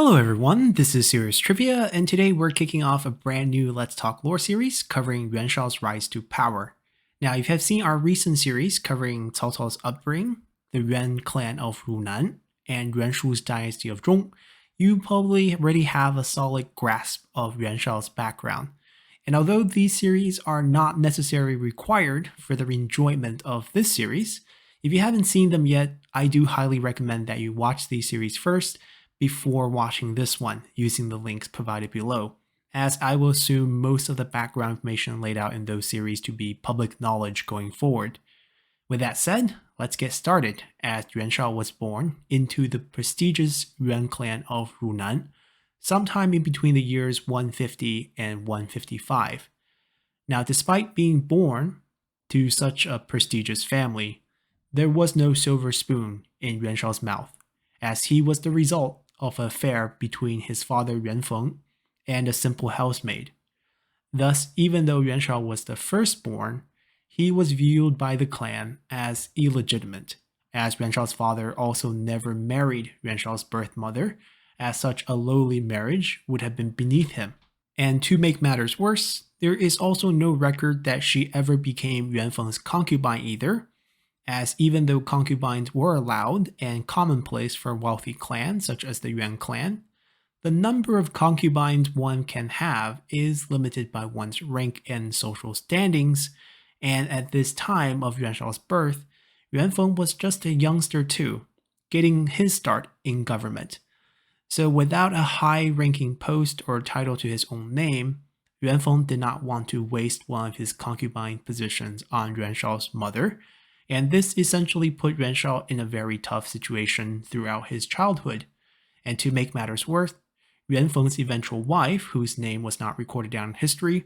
Hello everyone, this is Serious Trivia, and today we're kicking off a brand new Let's Talk Lore series covering Yuan Shao's rise to power. Now, if you have seen our recent series covering Cao Cao's upbringing, the Yuan clan of Runan, and Yuan Shu's dynasty of Zhong, you probably already have a solid grasp of Yuan Shao's background. And although these series are not necessarily required for the enjoyment of this series, if you haven't seen them yet, I do highly recommend that you watch these series first before watching this one using the links provided below, as I will assume most of the background information laid out in those series to be public knowledge going forward. With that said, let's get started, as Yuan Shao was born into the prestigious Yuan clan of Runan sometime in between the years 150 and 155. Now, despite being born to such a prestigious family, there was no silver spoon in Yuan Shao's mouth, as he was the result of an affair between his father Yuan Feng and a simple housemaid. Thus, even though Yuan Shao was the firstborn, he was viewed by the clan as illegitimate, as Yuan Shao's father also never married Yuan Shao's birth mother, as such a lowly marriage would have been beneath him. And to make matters worse, there is also no record that she ever became Yuan Feng's concubine either, as even though concubines were allowed and commonplace for wealthy clans such as the Yuan clan, the number of concubines one can have is limited by one's rank and social standings, and at this time of Yuan Shao's birth, Yuan Feng was just a youngster too, getting his start in government. So without a high-ranking post or title to his own name, Yuan Feng did not want to waste one of his concubine positions on Yuan Shao's mother, and this essentially put Yuan Shao in a very tough situation throughout his childhood. And to make matters worse, Yuan Feng's eventual wife, whose name was not recorded down in history,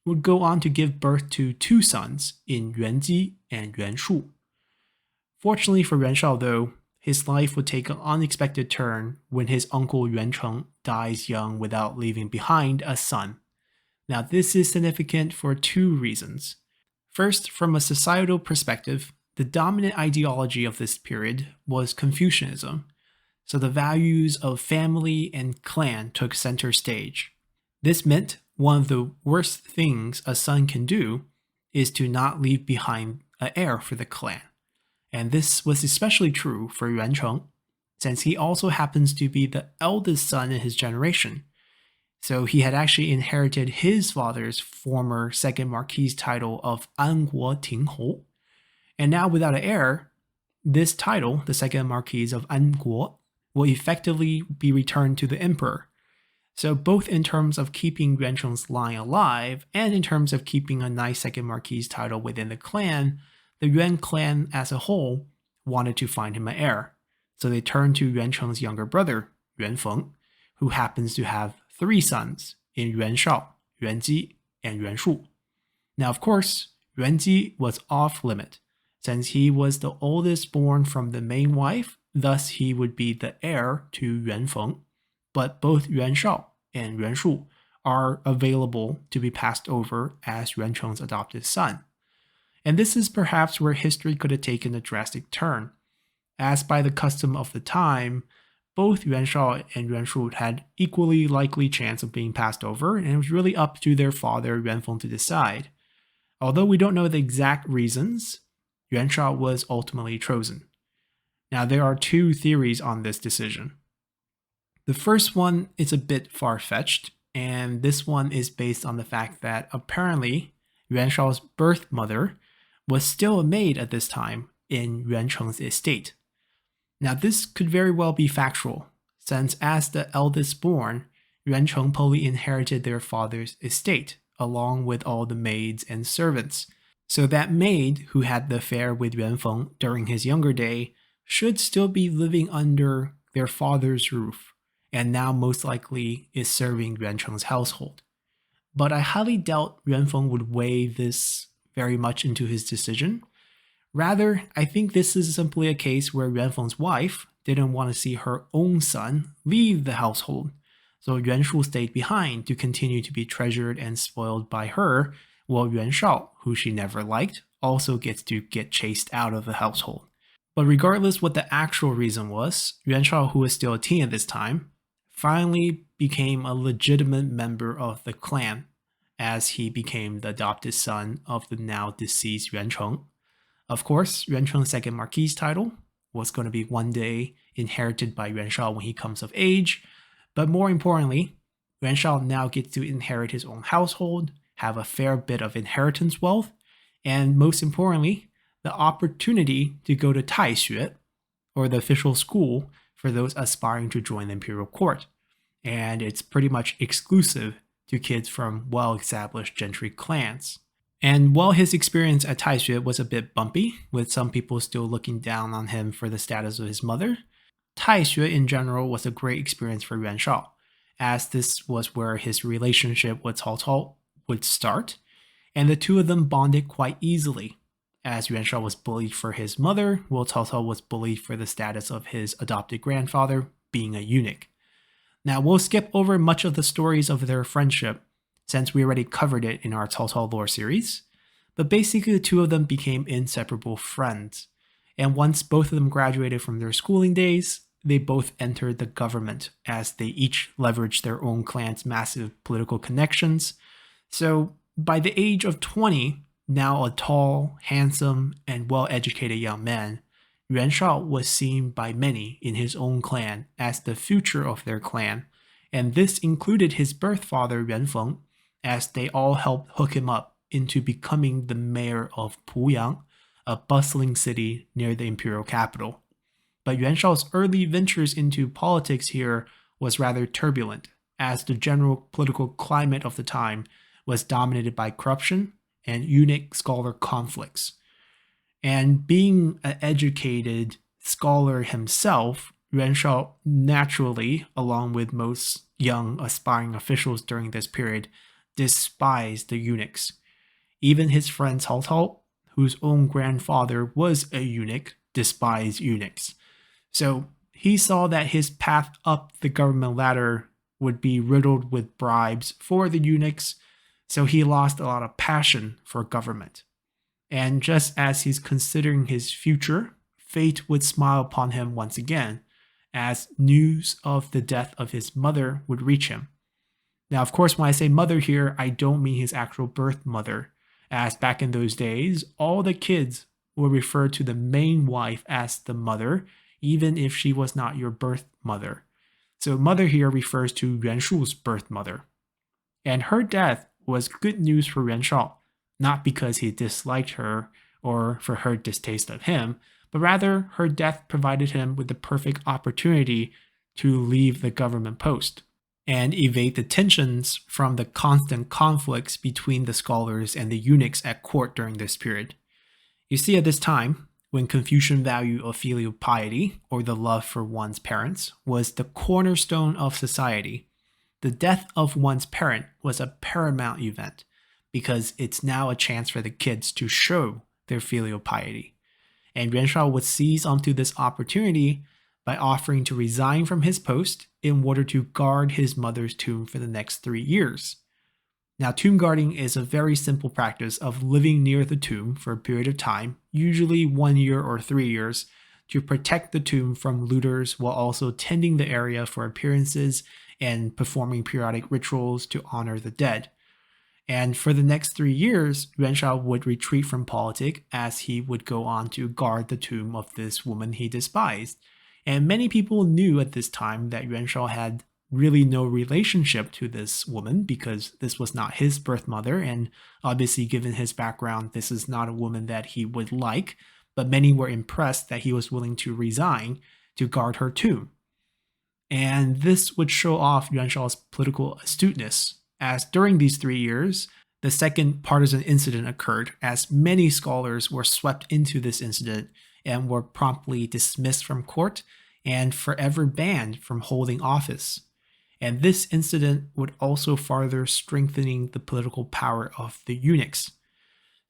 would go on to give birth to two sons in Yuan Ji and Yuan Shu. Fortunately for Yuan Shao though, his life would take an unexpected turn when his uncle Yuan Cheng dies young without leaving behind a son. Now this is significant for two reasons. First, from a societal perspective, the dominant ideology of this period was Confucianism, so the values of family and clan took center stage. This meant one of the worst things a son can do is to not leave behind an heir for the clan. And this was especially true for Yuan Cheng, since he also happens to be the eldest son in his generation. So he had actually inherited his father's former second marquis title of Anguo Tinghou. And now without an heir, this title, the second marquis of Anguo, will effectively be returned to the emperor. So both in terms of keeping Yuan Cheng's line alive and in terms of keeping a nice second marquis title within the clan, the Yuan clan as a whole wanted to find him an heir. So they turned to Yuan Cheng's younger brother, Yuan Feng, who happens to have three sons in Yuan Shao, Yuan Ji, and Yuan Shu. Now, of course, Yuan Ji was off limit, since he was the oldest born from the main wife, thus he would be the heir to Yuan Feng, but both Yuan Shao and Yuan Shu are available to be passed over as Yuan Cheng's adopted son. And this is perhaps where history could have taken a drastic turn, as by the custom of the time, both Yuan Shao and Yuan Shu had equally likely chance of being passed over, and it was really up to their father Yuan Feng to decide. Although we don't know the exact reasons, Yuan Shao was ultimately chosen. Now there are two theories on this decision. The first one is a bit far-fetched, and this one is based on the fact that apparently Yuan Shao's birth mother was still a maid at this time in Yuan Cheng's estate. Now this could very well be factual, since as the eldest born, Yuan Cheng probably inherited their father's estate, along with all the maids and servants. So that maid who had the affair with Yuan Feng during his younger day should still be living under their father's roof, and now most likely is serving Yuan Cheng's household. But I highly doubt Yuan Feng would weigh this very much into his decision. Rather, I think this is simply a case where Yuan Feng's wife didn't want to see her own son leave the household, so Yuan Shu stayed behind to continue to be treasured and spoiled by her, while Yuan Shao, who she never liked, also gets to get chased out of the household. But regardless what the actual reason was, Yuan Shao, who was still a teen at this time, finally became a legitimate member of the clan, as he became the adopted son of the now deceased Yuan Cheng. Of course, Yuan Cheng's second marquis title was going to be one day inherited by Yuan Shao when he comes of age, but more importantly, Yuan Shao now gets to inherit his own household, have a fair bit of inheritance wealth, and most importantly, the opportunity to go to Taixue, or the official school for those aspiring to join the imperial court. And it's pretty much exclusive to kids from well-established gentry clans. And while his experience at Taixue was a bit bumpy, with some people still looking down on him for the status of his mother, Taixue in general was a great experience for Yuan Shao, as this was where his relationship with Cao Cao would start, and the two of them bonded quite easily, as Yuan Shao was bullied for his mother, while Cao Cao was bullied for the status of his adopted grandfather being a eunuch. Now, we'll skip over much of the stories of their friendship, since we already covered it in our Cao Cao lore series, but basically the two of them became inseparable friends, and once both of them graduated from their schooling days, they both entered the government, as they each leveraged their own clan's massive political connections. So, by the age of 20, now a tall, handsome, and well-educated young man, Yuan Shao was seen by many in his own clan as the future of their clan, and this included his birth father Yuan Feng, as they all helped hook him up into becoming the mayor of Puyang, a bustling city near the imperial capital. But Yuan Shao's early ventures into politics here was rather turbulent, as the general political climate of the time was dominated by corruption and eunuch-scholar conflicts. And being an educated scholar himself, Yuan Shao naturally, along with most young aspiring officials during this period, despised the eunuchs. Even his friend Cao Cao, whose own grandfather was a eunuch, despised eunuchs. So he saw that his path up the government ladder would be riddled with bribes for the eunuchs, so he lost a lot of passion for government. And just as he's considering his future, fate would smile upon him once again, as news of the death of his mother would reach him. Now, of course, when I say mother here, I don't mean his actual birth mother, as back in those days, all the kids would refer to the main wife as the mother, even if she was not your birth mother. So mother here refers to Yuan Shu's birth mother. And her death was good news for Yuan Shao, not because he disliked her or for her distaste of him, but rather her death provided him with the perfect opportunity to leave the government post and evade the tensions from the constant conflicts between the scholars and the eunuchs at court during this period. You see, at this time, when Confucian value of filial piety, or the love for one's parents, was the cornerstone of society, the death of one's parent was a paramount event, because it's now a chance for the kids to show their filial piety. And Yuan Shao would seize onto this opportunity by offering to resign from his post in order to guard his mother's tomb for the next 3 years. Now, tomb guarding is a very simple practice of living near the tomb for a period of time, usually 1 year or 3 years, to protect the tomb from looters while also tending the area for appearances and performing periodic rituals to honor the dead. And for the next 3 years, Yuan Shao would retreat from politics as he would go on to guard the tomb of this woman he despised. And many people knew at this time that Yuan Shao had really no relationship to this woman because this was not his birth mother, and obviously given his background, this is not a woman that he would like, but many were impressed that he was willing to resign to guard her tomb. And this would show off Yuan Shao's political astuteness, as during these 3 years, the second partisan incident occurred, as many scholars were swept into this incident and were promptly dismissed from court and forever banned from holding office. And this incident would also further strengthening the political power of the eunuchs.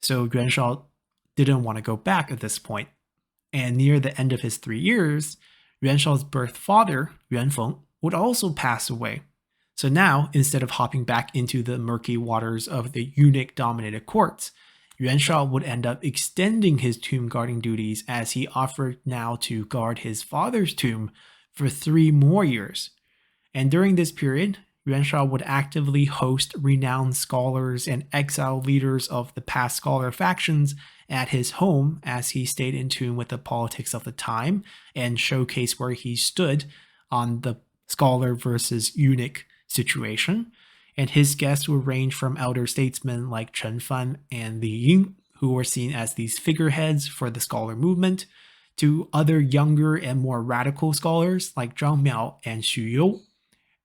So Yuan Shao didn't want to go back at this point. And near the end of his 3 years, Yuan Shao's birth father, Yuan Feng, would also pass away. So now, instead of hopping back into the murky waters of the eunuch-dominated courts, Yuan Shao would end up extending his tomb guarding duties as he offered now to guard his father's tomb for 3 more years. And during this period, Yuan Shao would actively host renowned scholars and exiled leaders of the past scholar factions at his home as he stayed in tune with the politics of the time and showcased where he stood on the scholar versus eunuch situation. And his guests would range from elder statesmen like Chen Fan and Li Ying, who were seen as these figureheads for the scholar movement, to other younger and more radical scholars like Zhang Miao and Xu You.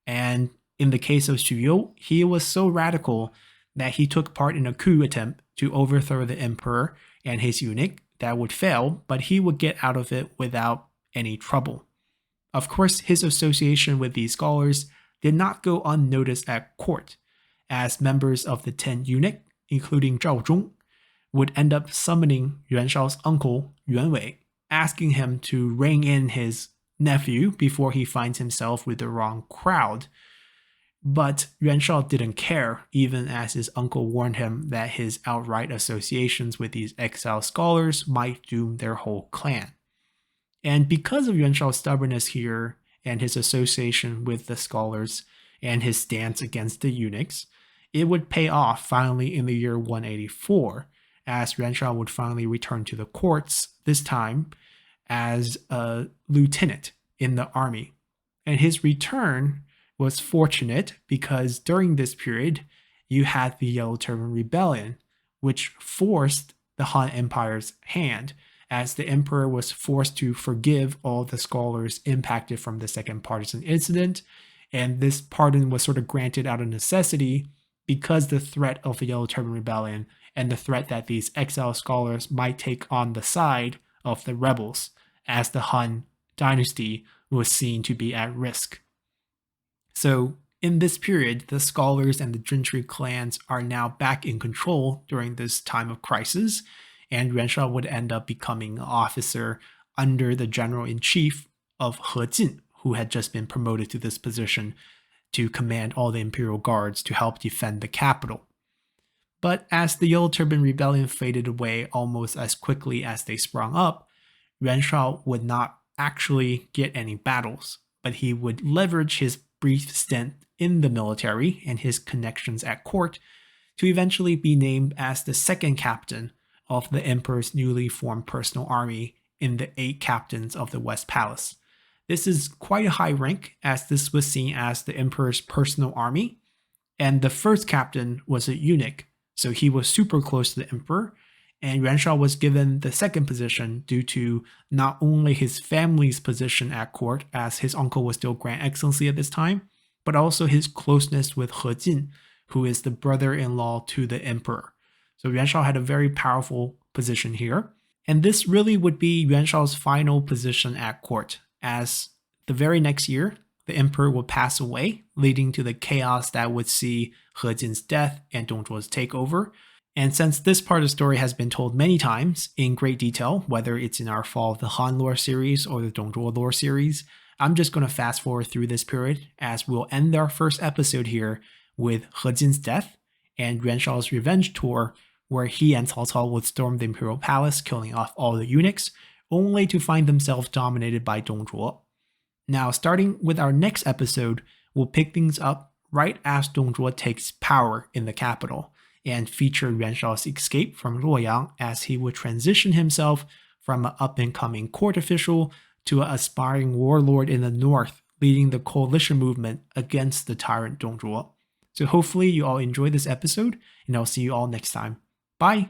And in the case of Xu You, he was so radical that he took part in a coup attempt to overthrow the emperor and his eunuch that would fail, but he would get out of it without any trouble. Of course, his association with these scholars did not go unnoticed at court, as members of the 10 eunuch, including Zhao Zhong, would end up summoning Yuan Shao's uncle, Yuan Wei, asking him to rein in his nephew before he finds himself with the wrong crowd. But Yuan Shao didn't care, even as his uncle warned him that his outright associations with these exiled scholars might doom their whole clan. And because of Yuan Shao's stubbornness here and his association with the scholars and his stance against the eunuchs, it would pay off finally in the year 184, as Yuan Shao would finally return to the courts, this time as a lieutenant in the army. And his return was fortunate because during this period, you had the Yellow Turban Rebellion, which forced the Han Empire's hand, as the emperor was forced to forgive all the scholars impacted from the Second Partisan Incident, and this pardon was sort of granted out of necessity because the threat of the Yellow Turban Rebellion and the threat that these exiled scholars might take on the side of the rebels, as the Han dynasty was seen to be at risk. So in this period, the scholars and the gentry clans are now back in control during this time of crisis, and Yuan Shao would end up becoming an officer under the general-in-chief of He Jin, who had just been promoted to this position to command all the imperial guards to help defend the capital. But as the Yellow Turban Rebellion faded away almost as quickly as they sprung up, Yuan Shao would not actually get any battles, but he would leverage his brief stint in the military and his connections at court to eventually be named as the second captain of the emperor's newly formed personal army in the 8 captains of the West Palace. This is quite a high rank, as this was seen as the emperor's personal army, and the first captain was a eunuch, so he was super close to the emperor, and Yuan Shao was given the second position due to not only his family's position at court, as his uncle was still Grand Excellency at this time, but also his closeness with He Jin, who is the brother-in-law to the emperor. So Yuan Shao had a very powerful position here, and this really would be Yuan Shao's final position at court, as the very next year, the emperor would pass away, leading to the chaos that would see He Jin's death and Dongzhuo's takeover. And since this part of the story has been told many times in great detail, whether it's in our Fall of the Han lore series or the Dongzhuo lore series, I'm just going to fast forward through this period, as we'll end our first episode here with He Jin's death and Yuan Shao's revenge tour, where he and Cao Cao would storm the imperial palace, killing off all the eunuchs, only to find themselves dominated by Dongzhuo. Now, starting with our next episode, we'll pick things up right as Dongzhuo takes power in the capital, and feature Yuan Shao's escape from Luoyang, as he would transition himself from an up-and-coming court official to an aspiring warlord in the north, leading the coalition movement against the tyrant Dongzhuo. So hopefully you all enjoyed this episode, and I'll see you all next time. Bye!